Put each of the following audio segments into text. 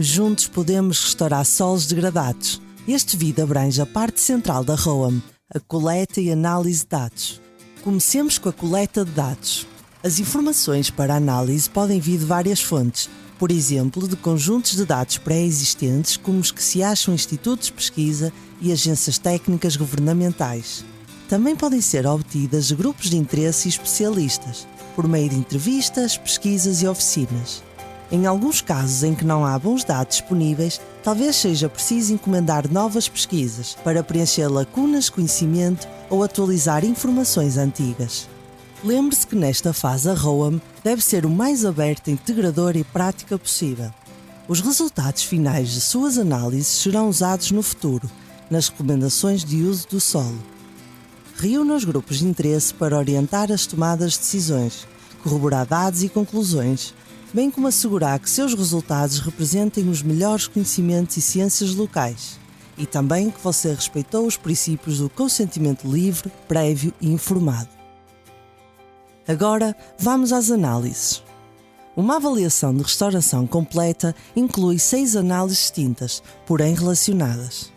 Juntos podemos restaurar solos degradados. Este vídeo abrange a parte central da ROAM, a coleta e análise de dados. Comecemos com a coleta de dados. As informações para análise podem vir de várias fontes, por exemplo, de conjuntos de dados pré-existentes como os que se acham em institutos de pesquisa e agências técnicas governamentais. Também podem ser obtidas de grupos de interesse e especialistas, por meio de entrevistas, pesquisas e oficinas. Em alguns casos em que não há bons dados disponíveis, talvez seja preciso encomendar novas pesquisas para preencher lacunas de conhecimento ou atualizar informações antigas. Lembre-se que nesta fase a ROAM deve ser o mais aberta, integradora e prática possível. Os resultados finais de suas análises serão usados no futuro, nas recomendações de uso do solo. Reúna os grupos de interesse para orientar as tomadas de decisões, corroborar dados e conclusões, bem como assegurar que seus resultados representem os melhores conhecimentos e ciências locais, e também que você respeitou os princípios do consentimento livre, prévio e informado. Agora, vamos às análises. Uma avaliação de restauração completa inclui 6 análises distintas, porém relacionadas.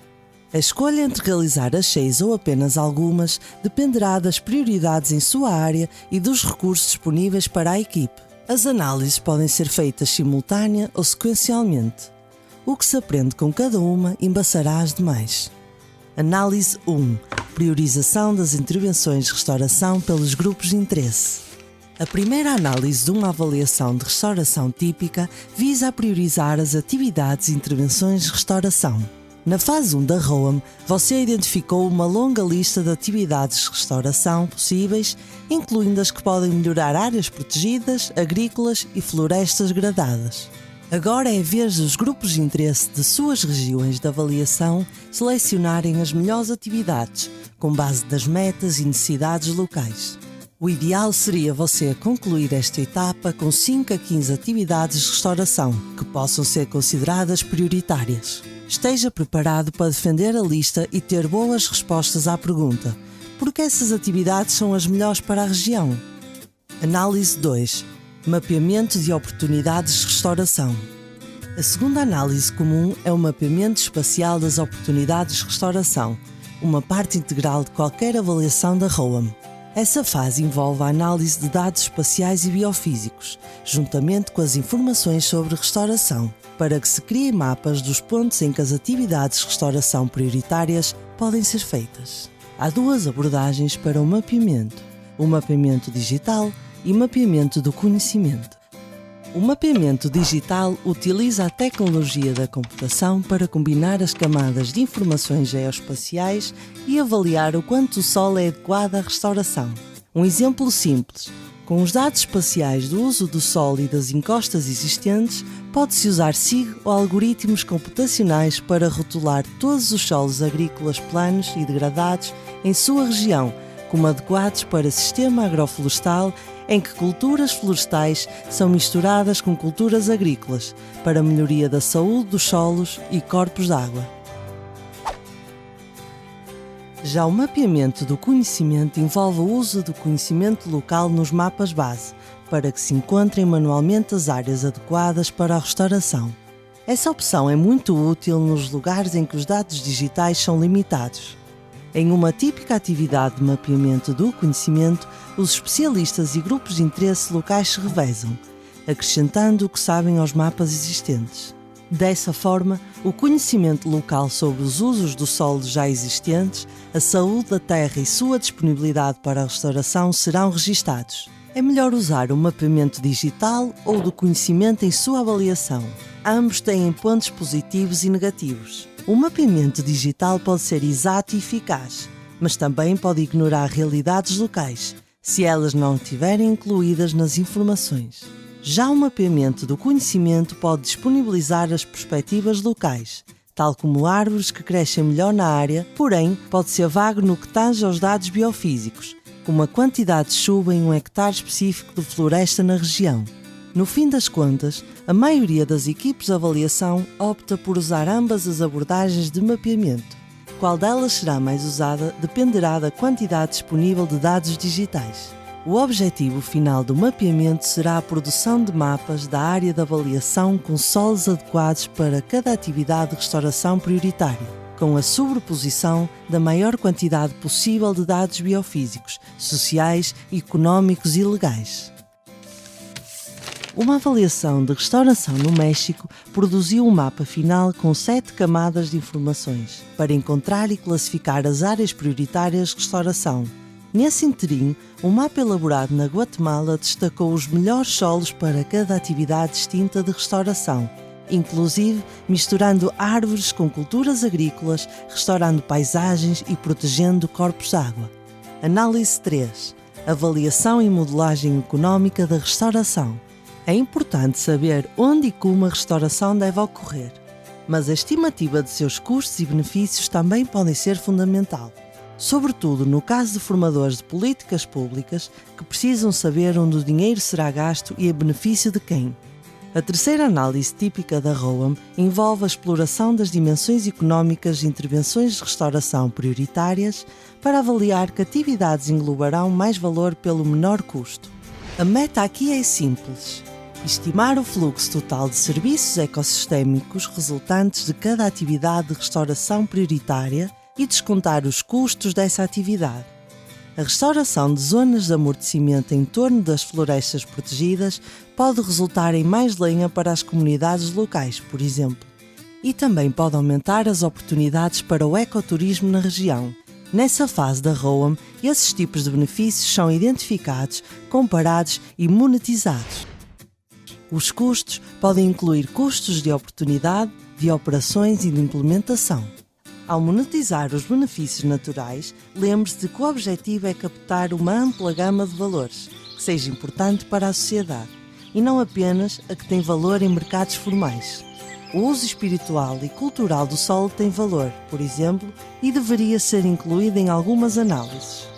A escolha entre realizar as 6 ou apenas algumas dependerá das prioridades em sua área e dos recursos disponíveis para a equipe. As análises podem ser feitas simultânea ou sequencialmente. O que se aprende com cada uma embaçará as demais. Análise 1. Priorização das intervenções de restauração pelos grupos de interesse. A primeira análise de uma avaliação de restauração típica visa priorizar as atividades e intervenções de restauração. Na fase 1 da ROAM, você identificou uma longa lista de atividades de restauração possíveis, incluindo as que podem melhorar áreas protegidas, agrícolas e florestas degradadas. Agora é a vez dos grupos de interesse de suas regiões de avaliação selecionarem as melhores atividades, com base das metas e necessidades locais. O ideal seria você concluir esta etapa com 5 a 15 atividades de restauração, que possam ser consideradas prioritárias. Esteja preparado para defender a lista e ter boas respostas à pergunta: por que essas atividades são as melhores para a região? Análise 2. Mapeamento de oportunidades de restauração. A segunda análise comum é o mapeamento espacial das oportunidades de restauração, uma parte integral de qualquer avaliação da ROAM. Essa fase envolve a análise de dados espaciais e biofísicos, juntamente com as informações sobre restauração, para que se criem mapas dos pontos em que as atividades de restauração prioritárias podem ser feitas. Há 2 abordagens para o mapeamento digital e mapeamento do conhecimento. O mapeamento digital utiliza a tecnologia da computação para combinar as camadas de informações geoespaciais e avaliar o quanto o solo é adequado à restauração. Um exemplo simples: com os dados espaciais do uso do solo e das encostas existentes, pode-se usar SIG ou algoritmos computacionais para rotular todos os solos agrícolas planos e degradados em sua região, como adequados para sistema agroflorestal, em que culturas florestais são misturadas com culturas agrícolas, para a melhoria da saúde dos solos e corpos d'água. Já o mapeamento do conhecimento envolve o uso do conhecimento local nos mapas base, para que se encontrem manualmente as áreas adequadas para a restauração. Essa opção é muito útil nos lugares em que os dados digitais são limitados. Em uma típica atividade de mapeamento do conhecimento, os especialistas e grupos de interesse locais se revezam, acrescentando o que sabem aos mapas existentes. Dessa forma, o conhecimento local sobre os usos do solo já existentes, a saúde da terra e sua disponibilidade para a restauração serão registados. É melhor usar o mapeamento digital ou do conhecimento em sua avaliação. Ambos têm pontos positivos e negativos. O mapeamento digital pode ser exato e eficaz, mas também pode ignorar realidades locais, se elas não estiverem incluídas nas informações. Já o mapeamento do conhecimento pode disponibilizar as perspectivas locais, tal como árvores que crescem melhor na área, porém pode ser vago no que tange aos dados biofísicos, como a quantidade de chuva em um hectare específico de floresta na região. No fim das contas, a maioria das equipes de avaliação opta por usar ambas as abordagens de mapeamento. Qual delas será mais usada dependerá da quantidade disponível de dados digitais. O objetivo final do mapeamento será a produção de mapas da área de avaliação com solos adequados para cada atividade de restauração prioritária, com a sobreposição da maior quantidade possível de dados biofísicos, sociais, económicos e legais. Uma avaliação de restauração no México produziu um mapa final com 7 camadas de informações para encontrar e classificar as áreas prioritárias de restauração. Nesse interim, um mapa elaborado na Guatemala destacou os melhores solos para cada atividade distinta de restauração, inclusive misturando árvores com culturas agrícolas, restaurando paisagens e protegendo corpos de água. Análise 3. Avaliação e modelagem económica da restauração. É importante saber onde e como a restauração deve ocorrer, mas a estimativa de seus custos e benefícios também podem ser fundamental, sobretudo no caso de formadores de políticas públicas que precisam saber onde o dinheiro será gasto e em benefício de quem. A terceira análise típica da ROAM envolve a exploração das dimensões económicas de intervenções de restauração prioritárias para avaliar que atividades englobarão mais valor pelo menor custo. A meta aqui é simples: estimar o fluxo total de serviços ecossistémicos resultantes de cada atividade de restauração prioritária e descontar os custos dessa atividade. A restauração de zonas de amortecimento em torno das florestas protegidas pode resultar em mais lenha para as comunidades locais, por exemplo, e também pode aumentar as oportunidades para o ecoturismo na região. Nessa fase da ROAM, esses tipos de benefícios são identificados, comparados e monetizados. Os custos podem incluir custos de oportunidade, de operações e de implementação. Ao monetizar os benefícios naturais, lembre-se de que o objetivo é captar uma ampla gama de valores, que seja importante para a sociedade, e não apenas a que tem valor em mercados formais. O uso espiritual e cultural do solo tem valor, por exemplo, e deveria ser incluído em algumas análises.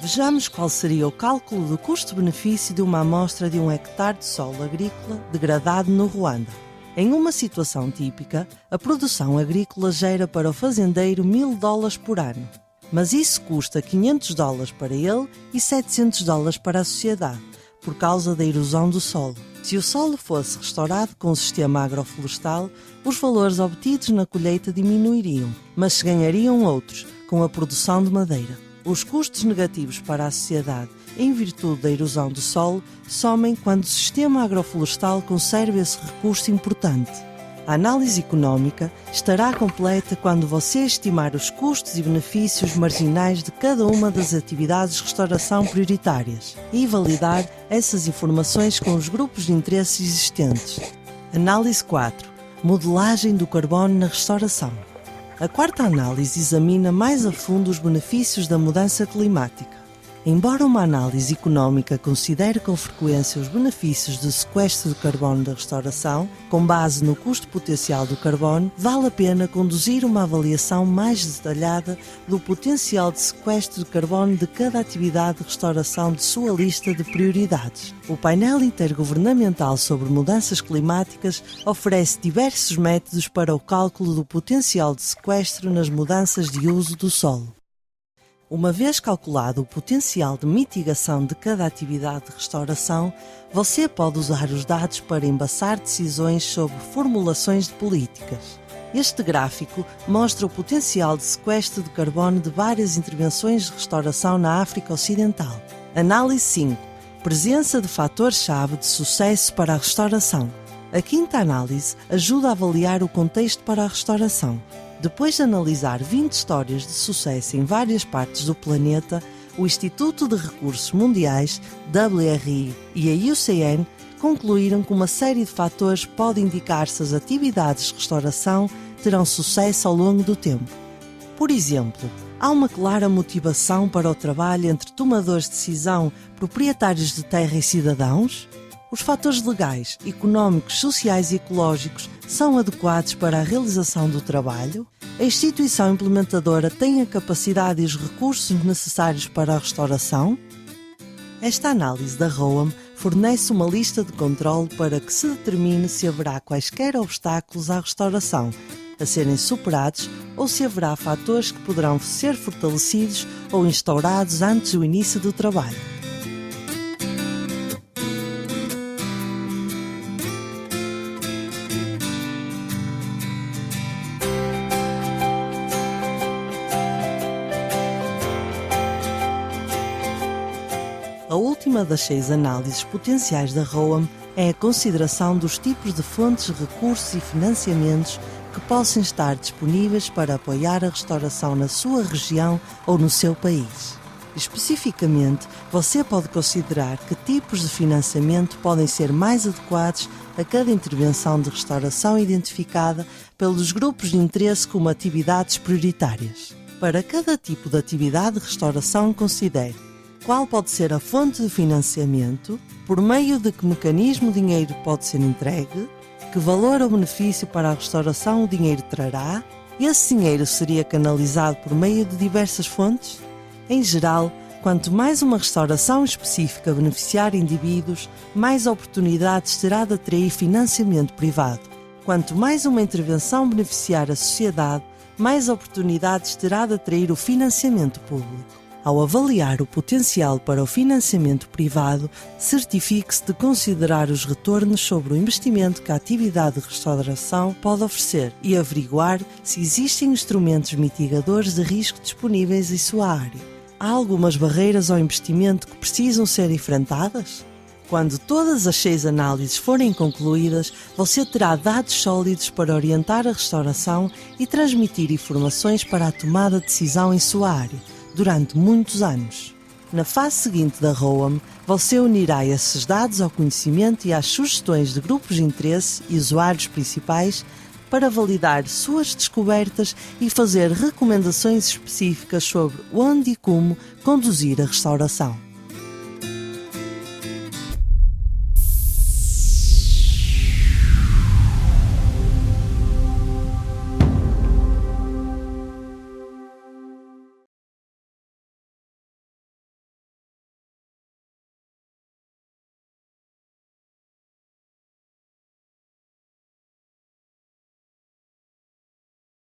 Vejamos qual seria o cálculo do custo-benefício de uma amostra de 1 hectare de solo agrícola degradado no Ruanda. Em uma situação típica, a produção agrícola gera para o fazendeiro $1.000 por ano, mas isso custa $500 para ele e $700 para a sociedade, por causa da erosão do solo. Se o solo fosse restaurado com o sistema agroflorestal, os valores obtidos na colheita diminuiriam, mas se ganhariam outros, com a produção de madeira. Os custos negativos para a sociedade, em virtude da erosão do solo, somem quando o sistema agroflorestal conserva esse recurso importante. A análise económica estará completa quando você estimar os custos e benefícios marginais de cada uma das atividades de restauração prioritárias e validar essas informações com os grupos de interesse existentes. Análise 4. Modelagem do carbono na restauração. A quarta análise examina mais a fundo os benefícios da mudança climática. Embora uma análise económica considere com frequência os benefícios do sequestro de carbono da restauração, com base no custo potencial do carbono, vale a pena conduzir uma avaliação mais detalhada do potencial de sequestro de carbono de cada atividade de restauração de sua lista de prioridades. O painel intergovernamental sobre mudanças climáticas oferece diversos métodos para o cálculo do potencial de sequestro nas mudanças de uso do solo. Uma vez calculado o potencial de mitigação de cada atividade de restauração, você pode usar os dados para embaçar decisões sobre formulações de políticas. Este gráfico mostra o potencial de sequestro de carbono de várias intervenções de restauração na África Ocidental. Análise 5. Presença de fatores-chave de sucesso para a restauração. A quinta análise ajuda a avaliar o contexto para a restauração. Depois de analisar 20 histórias de sucesso em várias partes do planeta, o Instituto de Recursos Mundiais, WRI e a UCN concluíram que uma série de fatores pode indicar se as atividades de restauração terão sucesso ao longo do tempo. Por exemplo, há uma clara motivação para o trabalho entre tomadores de decisão, proprietários de terra e cidadãos? Os fatores legais, económicos, sociais e ecológicos são adequados para a realização do trabalho? A instituição implementadora tem a capacidade e os recursos necessários para a restauração? Esta análise da ROAM fornece uma lista de controle para que se determine se haverá quaisquer obstáculos à restauração a serem superados ou se haverá fatores que poderão ser fortalecidos ou instaurados antes do início do trabalho. A última das 6 análises potenciais da ROAM é a consideração dos tipos de fontes, recursos e financiamentos que possam estar disponíveis para apoiar a restauração na sua região ou no seu país. Especificamente, você pode considerar que tipos de financiamento podem ser mais adequados a cada intervenção de restauração identificada pelos grupos de interesse como atividades prioritárias. Para cada tipo de atividade de restauração, considere qual pode ser a fonte de financiamento, por meio de que mecanismo o dinheiro pode ser entregue, que valor ou benefício para a restauração o dinheiro trará, e esse dinheiro seria canalizado por meio de diversas fontes? Em geral, quanto mais uma restauração específica beneficiar indivíduos, mais oportunidades terá de atrair financiamento privado. Quanto mais uma intervenção beneficiar a sociedade, mais oportunidades terá de atrair o financiamento público. Ao avaliar o potencial para o financiamento privado, certifique-se de considerar os retornos sobre o investimento que a atividade de restauração pode oferecer e averiguar se existem instrumentos mitigadores de risco disponíveis em sua área. Há algumas barreiras ao investimento que precisam ser enfrentadas? Quando todas as 6 análises forem concluídas, você terá dados sólidos para orientar a restauração e transmitir informações para a tomada de decisão em sua área, durante muitos anos. Na fase seguinte da ROAM, você unirá esses dados ao conhecimento e às sugestões de grupos de interesse e usuários principais para validar suas descobertas e fazer recomendações específicas sobre onde e como conduzir a restauração.